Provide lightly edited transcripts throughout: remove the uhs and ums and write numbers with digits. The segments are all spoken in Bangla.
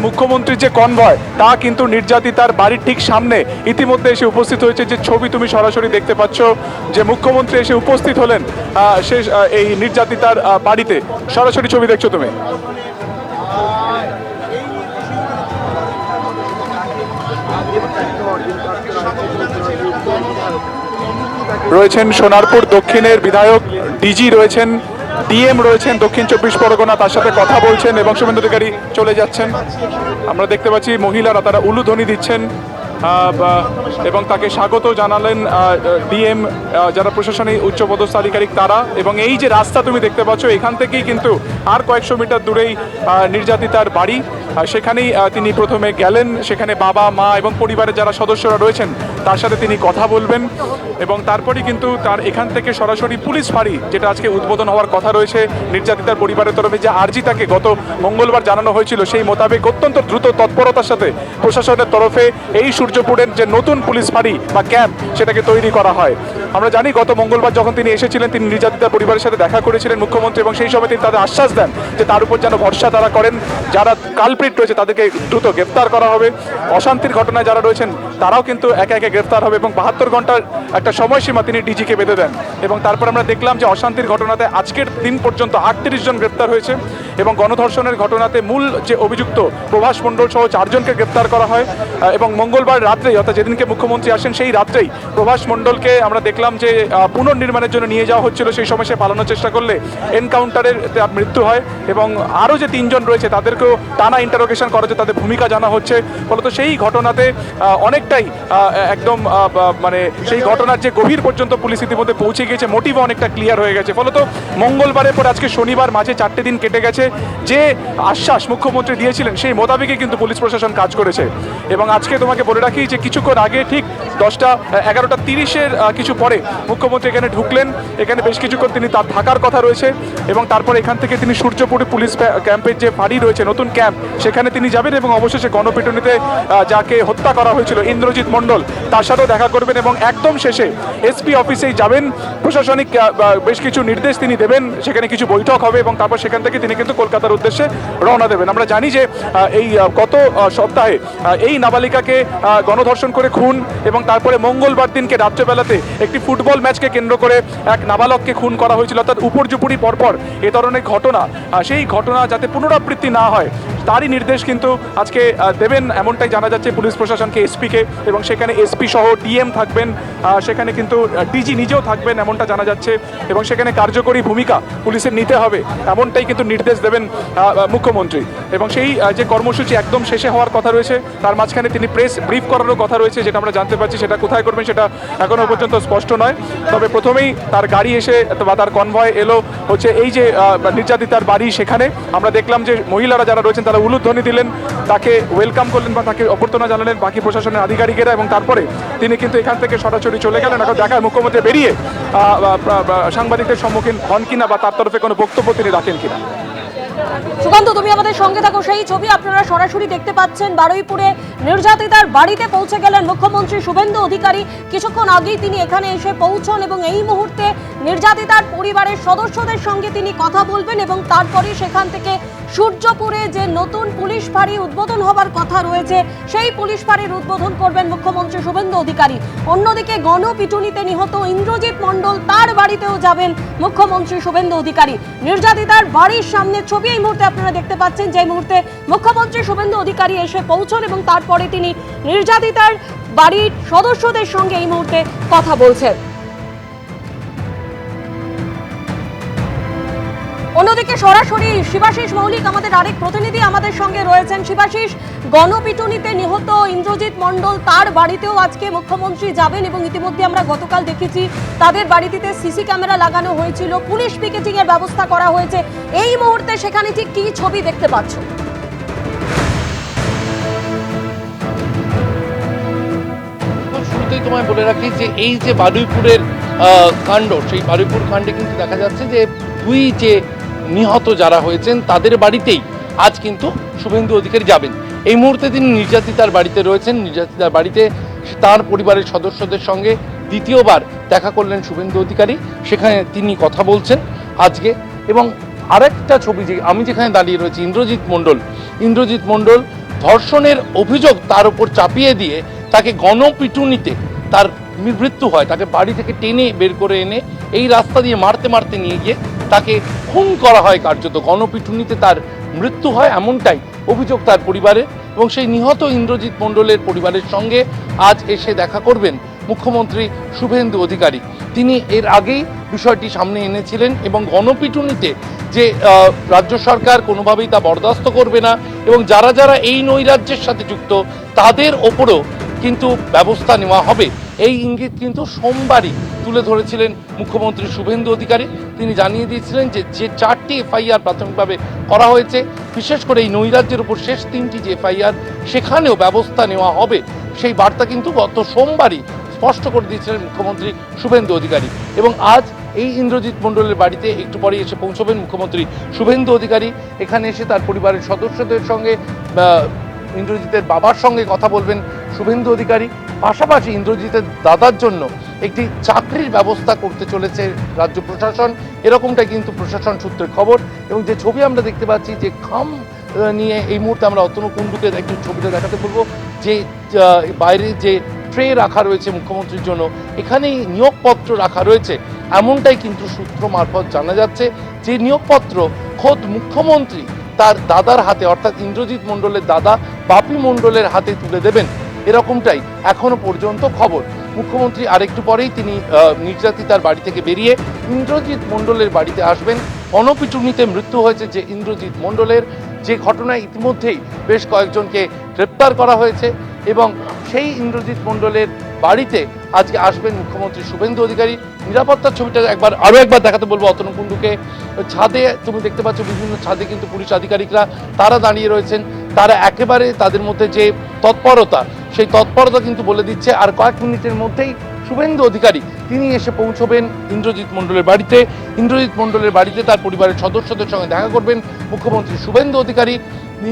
মুখ্যমন্ত্রীর যে কনভয় তা কিন্তু নির্যাতিতার বাড়ির ঠিক সামনে ইতিমধ্যে এসে উপস্থিত হয়েছে। যে ছবি তুমি সরাসরি দেখতে পাচ্ছ, যে মুখ্যমন্ত্রী এসে উপস্থিত হলেন এই নির্যাতিতার বাড়িতে, সরাসরি ছবি দেখছো তুমি। রয়েছেন সোনারপুর দক্ষিণের বিধায়ক ডিজি, রয়েছেন ডিএম, রয়েছেন দক্ষিণ 24 পরগনা, তার সাথে কথা বলছেন এবং শুভেন্দু অধিকারী চলে যাচ্ছেন। আমরা দেখতে পাচ্ছি মহিলারা তারা উলুধ্বনি দিচ্ছেন এবং তাকে স্বাগত জানালেন ডিএম, যারা প্রশাসনিক উচ্চপদস্থ আধিকারিক তারা। এবং এই যে রাস্তা তুমি দেখতে পাচ্ছ, এখান থেকেই কিন্তু আর কয়েকশো মিটার দূরেই নির্যাতিতার বাড়ি। সেখানেই তিনি প্রথমে গেলেন, সেখানে বাবা মা এবং পরিবারের যারা সদস্যরা রয়েছেন তার সাথে তিনি কথা বলবেন এবং তারপরেই কিন্তু তার এখান থেকে সরাসরি পুলিশ ফাঁড়ি, যেটা আজকে উদ্বোধন হওয়ার কথা রয়েছে নির্যাতিতার পরিবারের তরফে, যে আর্জি তাকে গত মঙ্গলবার জানানো হয়েছিল, সেই মোতাবেক অত্যন্ত দ্রুত তৎপরতার সাথে প্রশাসনের তরফে এই সূর্যপুরের যে নতুন পুলিশ ফাঁড়ি বা ক্যাম্প সেটাকে তৈরি করা হয়। আমরা জানি গত মঙ্গলবার যখন তিনি এসেছিলেন, তিনি নির্যাতিতার পরিবারের সাথে দেখা করেছিলেন মুখ্যমন্ত্রী, এবং সেই সময় তিনি তাদের আশ্বাস দেন যে তার উপর যেন ভরসা তারা করেন, যারা কালপ্রিট রয়েছে তাদেরকে দ্রুত গ্রেফতার করা হবে। অশান্তির ঘটনায় যারা রয়েছেন তারাও কিন্তু একে একে গ্রেফতার হবে এবং 72 ঘন্টার একটা সময়সীমা তিনি ডিজিকে বেঁধে দেন। এবং তারপর আমরা দেখলাম যে অশান্তির ঘটনাতে আজকের দিন পর্যন্ত 38 জন গ্রেফতার হয়েছে এবং গণধর্ষণের ঘটনাতে মূল যে অভিযুক্ত প্রভাস মণ্ডল সহ 4 জনকে গ্রেফতার করা হয়। এবং মঙ্গলবার রাত্রেই, অর্থাৎ যেদিনকে মুখ্যমন্ত্রী আসেন সেই রাত্রেই প্রভাস মণ্ডলকে আমরা দেখলাম যে পুনর্নির্মাণের জন্য নিয়ে যাওয়া হচ্ছিল। সেই সময় সে পালানোর চেষ্টা করলে এনকাউন্টারের তার মৃত্যু হয় এবং আরও যে 3 জন রয়েছে তাদেরকেও টানা ইন্টারোগেশন করা হচ্ছে, তাদের ভূমিকা জানা হচ্ছে। ফলত সেই ঘটনাতে অনেকটাই একদম মানে সেই ঘটনার যে গভীর পর্যন্ত পুলিশ ইতিমধ্যে পৌঁছে গিয়েছে, মোটিভও অনেকটা ক্লিয়ার হয়ে গেছে। ফলত মঙ্গলবারের পর আজকে শনিবার, মাঝে 4টে দিন কেটে গেছে। যে আশ্বাস মুখ্যমন্ত্রী দিয়েছিলেন সেই মোতাবেকই কিন্তু পুলিশ প্রশাসন কাজ করেছে। এবং আজকে তোমাকে বলে রাখি যে কিছুক্ষণ আগে ঠিক 11:30-এর কিছু পরে মুখ্যমন্ত্রী এখানে ঢুকলেন। এখানে বেশ কিছুক্ষণ তিনি তার থাকার কথা রয়েছে এবং তারপর এখান থেকে তিনি সূর্যপুরে পুলিশ ক্যাম্পের যে ফাঁড়ি রয়েছে, নতুন ক্যাম্প, সেখানে তিনি যাবেন এবং অবশেষে গণপিটুনিতে যাকে হত্যা করা হয়েছিল ইন্দ্রজিৎ মণ্ডল, তার সাথেও দেখা করবেন এবং একদম শেষে এসপি অফিসেই যাবেন। প্রশাসনিক বেশ কিছু নির্দেশ তিনি দেবেন, সেখানে কিছু বৈঠক হবে এবং তারপর সেখান থেকে তিনি কিন্তু কলকাতার উদ্দেশ্যে রওনা দেবেন। আমরা জানি যে এই গত সপ্তাহে এই নাবালিকাকে গণধর্ষণ করে খুন এবং তারপরে মঙ্গলবার দিনকে রাত্রেবেলাতে একটি ফুটবল ম্যাচকে কেন্দ্র করে এক নাবালককে খুন করা হয়েছিল। অর্থাৎ উপর্যুপুরি পরপর এ ধরনের ঘটনা, সেই ঘটনা যাতে পুনরাবৃত্তি না হয় তারই নির্দেশ কিন্তু আজকে দেবেন এমনটাই জানা যাচ্ছে পুলিশ প্রশাসনকে, এসপিকে। এবং সেখানে এসপি সহ ডিএম থাকবেন, সেখানে কিন্তু ডিজি নিজেও থাকবেন এমনটা জানা যাচ্ছে এবং সেখানে কার্যকরী ভূমিকা পুলিশের নিতে হবে এমনটাই কিন্তু নির্দেশ দেবেন মুখ্যমন্ত্রী। এবং সেই যে কর্মসূচি একদম শেষে হওয়ার কথা রয়েছে তার মাঝখানে তিনি প্রেস ব্রিফ করারও কথা রয়েছে, যেটা আমরা জানতে পারছি। সেটা কোথায় করবেন সেটা এখনও পর্যন্ত স্পষ্ট নয়। তবে প্রথমেই তার গাড়ি এসে বা তার কনভয় এলো হচ্ছে এই যে নির্যাতিতার বাড়ি, সেখানে আমরা দেখলাম যে মহিলারা যারা রয়েছেন তারা উলুধ্বনি দিলেন, তাকে ওয়েলকাম করলেন বা তাকে অভ্যর্থনা জানালেন বাকি প্রশাসনের আধিকারিকেরা। এবং তারপরে তিনি কিন্তু এখান থেকে সরাসরি চলে গেলেন। এখন দেখার মুখ্যমন্ত্রী বেরিয়ে সাংবাদিকদের সম্মুখীন হন কিনা বা তার তরফে কোনো বক্তব্য তিনি রাখেন কিনা। সুকান্ত, তুমি আমাদের সঙ্গে থাকো। সেই ছবি আপনারা সরাসরি দেখতে পাচ্ছেন। বারুইপুরে নির্যাতিতার বাড়িতে পৌঁছে গেলেন মুখ্যমন্ত্রী শুভেন্দু অধিকারী। কিছুক্ষণ আগেই তিনি এখানে এসে পৌঁছন এবং এই মুহূর্তে নির্যাতিতার পরিবারের সদস্যদের সঙ্গে তিনি কথা বলবেন এবং তারপরে সেখান থেকে সূর্যপুরে যে নতুন পুলিশ ফাঁড়ি উদ্বোধন হবার কথা রয়েছে সেই পুলিশ ফাঁড়ির উদ্বোধন করবেন মুখ্যমন্ত্রী শুভেন্দু অধিকারী। অন্যদিকে গণপিটুনিতে নিহত ইন্দ্রজিৎ মণ্ডল, তার বাড়িতেও যাবেন মুখ্যমন্ত্রী শুভেন্দু অধিকারী। নির্যাতিতার বাড়ির সামনে ছবি এই মুহূর্তে আপনারা দেখতে পাচ্ছেন, যে মুহূর্তে মুখ্যমন্ত্রী শুভেন্দু অধিকারী এসে পৌঁছন এবং তারপরে তিনি নির্যাতিতার বাড়ির সদস্যদের সঙ্গে এই মুহূর্তে কথা বলছেন। অন্যদিকে সরাসরি শিবাশিস মৌলিক, আমাদের আরেক প্রতিনিধি আমাদের সঙ্গে রয়েছেন। শিবাশিস, গণপিটুনিতে নিহত ইন্দ্রজিৎ মণ্ডল, তার বাড়িতেও আজকে মুখ্যমন্ত্রী যাবেন এবং ইতিমধ্যে আমরা গতকাল দেখেছি তাদের বাড়িতে সিসি ক্যামেরা লাগানো হয়েছিল, পুলিশ পিকেটিং এর ব্যবস্থা করা হয়েছে। এই মুহূর্তে সেখানে ঠিক কি ছবি দেখতে পাচ্ছ? শুরুতেই তোমায় বলে রাখি যে এই যে বারুইপুরের কাণ্ড, সেই বারুইপুর কাণ্ডে কিন্তু দেখা যাচ্ছে যে দুই যে নিহত যারা হয়েছেন তাদের বাড়িতেই আজ কিন্তু শুভেন্দু অধিকারী যাবেন। এই মুহূর্তে তিনি নির্যাতিতার বাড়িতে রয়েছেন। নির্যাতিতার বাড়িতে তার পরিবারের সদস্যদের সঙ্গে দ্বিতীয়বার দেখা করলেন শুভেন্দু অধিকারী, সেখানে তিনি কথা বলছেন আজকে। এবং আরেকটা ছবি, যে আমি যেখানে দাঁড়িয়ে রয়েছি, ইন্দ্রজিৎ মণ্ডল ধর্ষণের অভিযোগ তার উপর চাপিয়ে দিয়ে তাকে গণপিটুনিতে তার মৃত্যু হয়, তাকে বাড়ি থেকে টেনে বের করে এনে এই রাস্তা দিয়ে মারতে মারতে নিয়ে গিয়ে তাকে খুন করা হয়, কার্যত গণপিটুনিতে তার মৃত্যু হয়, এমনটাই অভিযোগ তার পরিবারের। এবং সেই নিহত ইন্দ্রজিৎ মণ্ডলের পরিবারের সঙ্গে আজ এসে দেখা করবেন মুখ্যমন্ত্রী শুভেন্দু অধিকারী। তিনি এর আগেই বিষয়টি সামনে এনেছিলেন এবং গণপিটুনিতে যে রাজ্য সরকার কোনোভাবেই তা বরদাস্ত করবে না এবং যারা যারা এই নৈরাজ্যের সাথে যুক্ত তাদের ওপরও কিন্তু ব্যবস্থা নেওয়া হবে, এই ইঙ্গিত কিন্তু সোমবারই তুলে ধরেছিলেন মুখ্যমন্ত্রী শুভেন্দু অধিকারী। তিনি জানিয়ে দিয়েছিলেন যে 4টি এফআইআর প্রাথমিকভাবে করা হয়েছে, বিশেষ করে এই নৈরাজ্যের উপর শেষ 3টি যে এফআইআর সেখানেও ব্যবস্থা নেওয়া হবে, সেই বার্তা কিন্তু গত সোমবারই স্পষ্ট করে দিয়েছিলেন মুখ্যমন্ত্রী শুভেন্দু অধিকারী। এবং আজ এই ইন্দ্রজিৎ মণ্ডলের বাড়িতে একটু পরেই এসে পৌঁছবেন মুখ্যমন্ত্রী শুভেন্দু অধিকারী। এখানে এসে তার পরিবারের সদস্যদের সঙ্গে, ইন্দ্রজিতের বাবার সঙ্গে কথা বলবেন শুভেন্দু অধিকারী। পাশাপাশি ইন্দ্রজিতের দাদার জন্য একটি চাকরির ব্যবস্থা করতে চলেছে রাজ্য প্রশাসন, এরকমটাই কিন্তু প্রশাসন সূত্রের খবর। এবং যে ছবি আমরা দেখতে পাচ্ছি, যে খাম নিয়ে এই মুহূর্তে আমরা অতনু কুণ্ডুকে একটু ছবিটা দেখাতে বলবো, যে বাইরে যে ট্রে রাখা রয়েছে মুখ্যমন্ত্রীর জন্য, এখানেই নিয়োগপত্র রাখা রয়েছে, এমনটাই কিন্তু সূত্র মারফত জানা যাচ্ছে যে নিয়োগপত্র খোদ মুখ্যমন্ত্রী তার দাদার হাতে, অর্থাৎ ইন্দ্রজিৎ মণ্ডলের দাদা বাপি মণ্ডলের হাতে তুলে দেবেন, এরকমটাই এখনো পর্যন্ত খবর। মুখ্যমন্ত্রী আরেকটু পরেই তিনি নির্যাতিতার বাড়ি থেকে বেরিয়ে ইন্দ্রজিৎ মণ্ডলের বাড়িতে আসবেন। গণপিটুনিতে মৃত্যু হয়েছে যে ইন্দ্রজিৎ মণ্ডলের, যে ঘটনায় ইতিমধ্যেই বেশ কয়েকজনকে গ্রেপ্তার করা হয়েছে, এবং সেই ইন্দ্রজিৎ মণ্ডলের বাড়িতে আজকে আসবেন মুখ্যমন্ত্রী শুভেন্দু অধিকারী। নিরাপত্তার ছবিটা আরও একবার দেখাতে বলবো অতনু কুণ্ডুকে। ছাদে তুমি দেখতে পাচ্ছ, বিভিন্ন ছাদে কিন্তু পুলিশ আধিকারিকরা তারা দাঁড়িয়ে রয়েছেন, তারা একেবারে তাদের মধ্যে যে তৎপরতা, সেই তৎপরতা কিন্তু বলে দিচ্ছে আর কয়েক মিনিটের মধ্যেই শুভেন্দু অধিকারী তিনি এসে পৌঁছবেন ইন্দ্রজিৎ মণ্ডলের বাড়িতে। ইন্দ্রজিৎ মণ্ডলের বাড়িতে তার পরিবারের সদস্যদের সঙ্গে দেখা করবেন মুখ্যমন্ত্রী শুভেন্দু অধিকারী।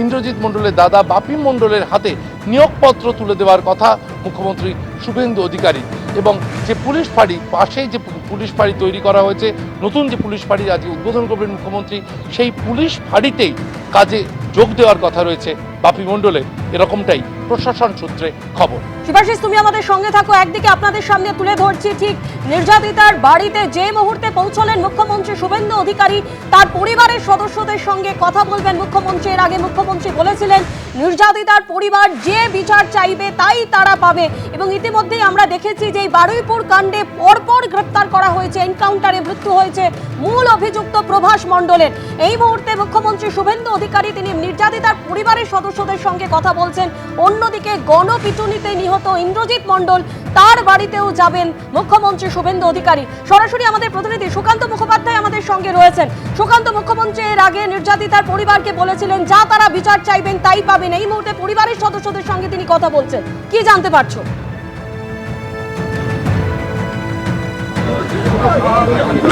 ইন্দ্রজিৎ মণ্ডলের দাদা বাপি মণ্ডলের হাতে নিয়োগপত্র তুলে দেওয়ার কথা মুখ্যমন্ত্রী শুভেন্দু অধিকারী। এবং যে পুলিশ ফাঁড়ি, পাশেই যে পুলিশ ফাঁড়ি তৈরি করা হয়েছে, নতুন যে পুলিশ ফাঁড়ি আজকে উদ্বোধন করবেন মুখ্যমন্ত্রী, সেই পুলিশ ফাঁড়িতেই কাজে যোগ দেওয়ার কথা রয়েছে বাপি মণ্ডলের, এরকমটাই প্রশাসন সূত্রে খবর। শিবাশিস, তুমি আমাদের সঙ্গে থাকো। একদিকে আপনাদের সামনে তুলে ধরছি ঠিক নির্যাতিতার বাড়িতে যে মুহূর্তে পৌঁছলেন মুখ্যমন্ত্রী শুভেন্দু অধিকারী, তার পরিবারের সদস্যদের সঙ্গে কথা বলবেন মুখ্যমন্ত্রী। এর আগে মুখ্যমন্ত্রী বলেছিলেন নির্যাতিতার পরিবার যে বিচার চাইবে তাই তারা পাবে। এবং ইতিমধ্যেই আমরা দেখেছি যে এই বারুইপুর কাণ্ডে পরপর গ্রেপ্তার করা হয়েছে, এনকাউন্টারে মৃত্যু হয়েছে মূল অভিযুক্ত প্রভাস মণ্ডলের। এই মুহূর্তে মুখ্যমন্ত্রী শুভেন্দু অধিকারী তিনি নির্যাতিতার পরিবারের সদস্যদের সঙ্গে কথা বলছেন। অন্যদিকে গণপিটুনিতে নিহত ইন্দ্রজিৎ মণ্ডল, তার বাড়িতেও যাবেন মুখ্যমন্ত্রী শুভেন্দু অধিকারী। সরাসরি আমাদের প্রতিনিধি সুকান্ত মুখোপাধ্যায় আমাদের সঙ্গে রয়েছেন। সুকান্ত, মুখ্যমন্ত্রী এর আগে নির্যাতিতার পরিবারকে বলেছিলেন যা তারা বিচার চাইবেন তাই পাবেন, এই মুহূর্তে পরিবারের সদস্যদের সঙ্গে তিনি কথা বলছেন, কি জানতে পারছো?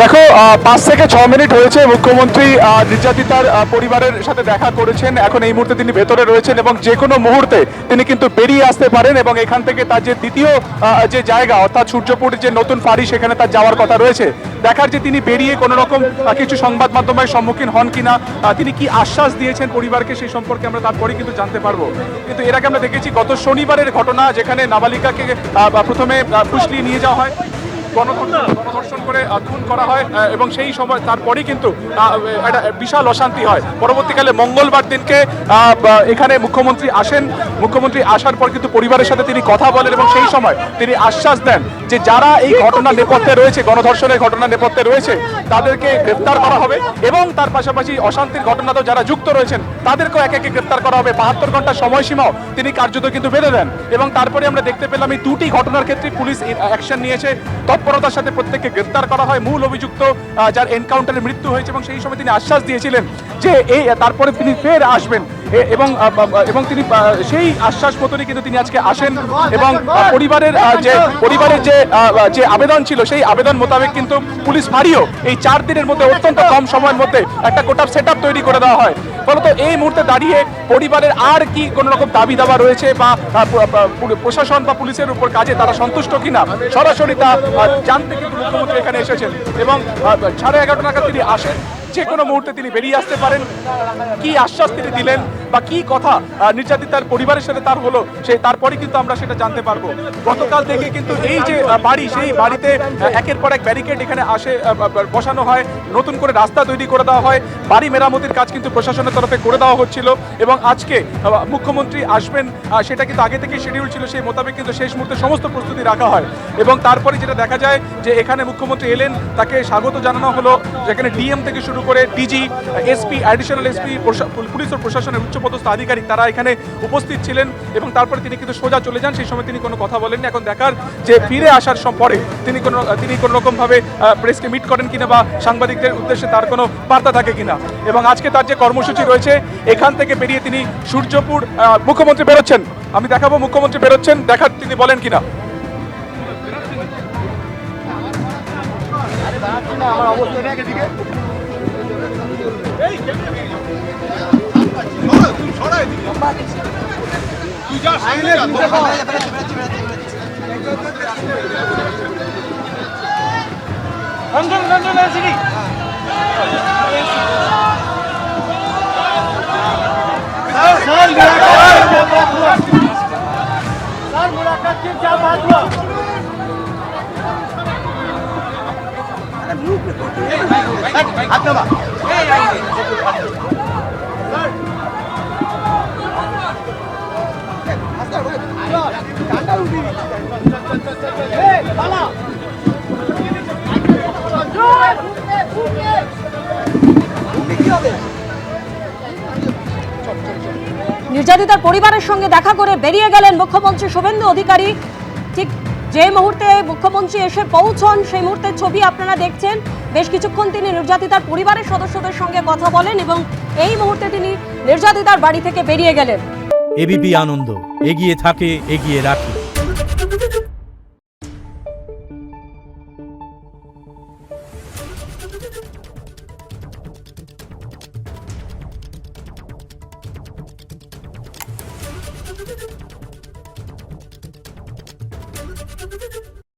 দেখো, 5 থেকে 6 মিনিট হয়েছে মুখ্যমন্ত্রী নির্যাতিতার পরিবারের সাথে দেখা করেছেন। এখন এই মুহূর্তে তিনি ভেতরে রয়েছেন এবং যে কোনো মুহূর্তে তিনি কিন্তু বেরিয়ে আসতে পারেন এবং এখান থেকে তার যে দ্বিতীয় যে জায়গা, অর্থাৎ সূর্যপুরের যে নতুন ফাঁড়ি, সেখানে তার যাওয়ার কথা রয়েছে। দেখার যে তিনি বেরিয়ে কোনো রকম কিছু সংবাদ মাধ্যমের সম্মুখীন হন কিনা, তিনি কি আশ্বাস দিয়েছেন পরিবারকে, সেই সম্পর্কে আমরা তারপরে কিন্তু জানতে পারবো। কিন্তু এর আগে আমরা দেখেছি গত শনিবারের ঘটনা, যেখানে নাবালিকাকে প্রথমে ফুসলিয়ে নিয়ে যাওয়া হয়, গণধর্ষণ করে খুন করা হয় এবং সেই সময় তারপরেই কিন্তু একটা বিশাল অশান্তি হয়। পরবর্তীকালে মঙ্গলবার দিনকে এখানে মুখ্যমন্ত্রী আসেন। মুখ্যমন্ত্রী আসার পর কিন্তু পরিবারের সাথে তিনি কথা বলেন এবং সেই সময় তিনি আশ্বাস দেন যে যারা এই ঘটনা নেপথ্যে রয়েছে, গণধর্ষণের ঘটনা নেপথ্যে রয়েছে, তাদেরকে গ্রেপ্তার করা হবে এবং তার পাশাপাশি অশান্তির ঘটনাতেও যারা যুক্ত রয়েছেন তাদেরকেও একে একে গ্রেপ্তার করা হবে। 72 ঘন্টার সময়সীমাও তিনি কার্যত কিন্তু বেঁধে দেন। এবং তারপরে আমরা দেখতে পেলাম এই দুটি ঘটনার ক্ষেত্রে পুলিশ অ্যাকশন নিয়েছে, তৎপরতার সাথে প্রত্যেককে গ্রেপ্তার করা হয়। মূল অভিযুক্ত যার এনকাউন্টারে মৃত্যু হয়েছে, এবং সেই সময় তিনি আশ্বাস দিয়েছিলেন যে এই তারপরে তিনি ফের আসবেন এবং তিনি সেই আশ্বাস মতনই কিন্তু তিনি আজকে আসেন এবং পরিবারের যে আবেদন ছিল সেই আবেদন মোতাবেক কিন্তু পুলিশ ফাঁড়িও এই 4 দিনের মধ্যে অত্যন্ত কম সময়ের মধ্যে একটা গোটা সেটআপ তৈরি করে দেওয়া হয়। ফলত এই মুহূর্তে দাঁড়িয়ে পরিবারের আর কি কোনো রকম দাবি দাবা রয়েছে বা প্রশাসন বা পুলিশের উপর কাজে তারা সন্তুষ্ট কিনা, সরাসরি তা জানতে কিন্তু মুখ্যমন্ত্রী এখানে এসেছেন এবং 11:30 নাগাদ তিনি আসেন। যে কোনো মুহূর্তে তিনি বেরিয়ে আসতে পারেন। কি আশ্বাস তিনি দিলেন বা কি কথা নির্যাতিতার পরিবারের সাথে তার হলো তারপরে কিন্তু আমরা সেটা জানতে পারবো। গতকাল থেকে কিন্তু এই যে বাড়ি, সেই বাড়িতে একের পর এক ব্যারিকেড এখানে বসানো হয়, নতুন করে রাস্তা তৈরি করে দেওয়া হয়, বাড়ি মেরামতির কাজ কিন্তু প্রশাসনের তরফে করে দেওয়া হচ্ছিল এবং আজকে মুখ্যমন্ত্রী আসবেন সেটা কিন্তু আগে থেকে শিডিউল ছিল, সেই মোতাবেক কিন্তু শেষ মুহূর্তে সমস্ত প্রস্তুতি রাখা হয় এবং তারপরে যেটা দেখা যায় যে এখানে মুখ্যমন্ত্রী এলেন, তাকে স্বাগত জানানো হলো, যেখানে ডিএম থেকে শুরু করে DG, SP, additional SP, police ও প্রশাসনের উচ্চপদস্থ আধিকারিক তারা এখানে উপস্থিত ছিলেন এবং তারপরে তিনি কিন্তু সোজা চলে যান। সেই সময় তিনি কোনো কথা বলেননি। এখন দেখার যে ফিরে আসার পরে তিনি কোনো রকমভাবে প্রেসকে মিট করেন কিনা বা সাংবাদিকদের উদ্দেশ্যে তার কোনো বার্তা থাকে কিনা। এবং আজকে তার যে কর্মসূচি রয়েছে, এখান থেকে বেরিয়ে তিনি সূর্যপুর, মুখ্যমন্ত্রী বেরোচ্ছেন, আমি দেখাবো মুখ্যমন্ত্রী বেরোচ্ছেন, দেখার তিনি বলেন কিনা। নির্যাতিতার পরিবারের সঙ্গে দেখা করে বেরিয়ে গেলেন মুখ্যমন্ত্রী শুভেন্দু অধিকারী। ঠিক যে মুহূর্তে মুখ্যমন্ত্রী এসে পৌঁছন সেই মুহূর্তের ছবি আপনারা দেখছেন। বেশ কিছুক্ষণ তিনি নির্যাতিতার পরিবারের সদস্যদের সঙ্গে কথা বলেন এবং এই মুহূর্তে তিনি নির্যাতিতার বাড়ি থেকে বেরিয়ে গেলেন। এবিপি আনন্দ, এগিয়ে থাকে, এগিয়ে রাখে।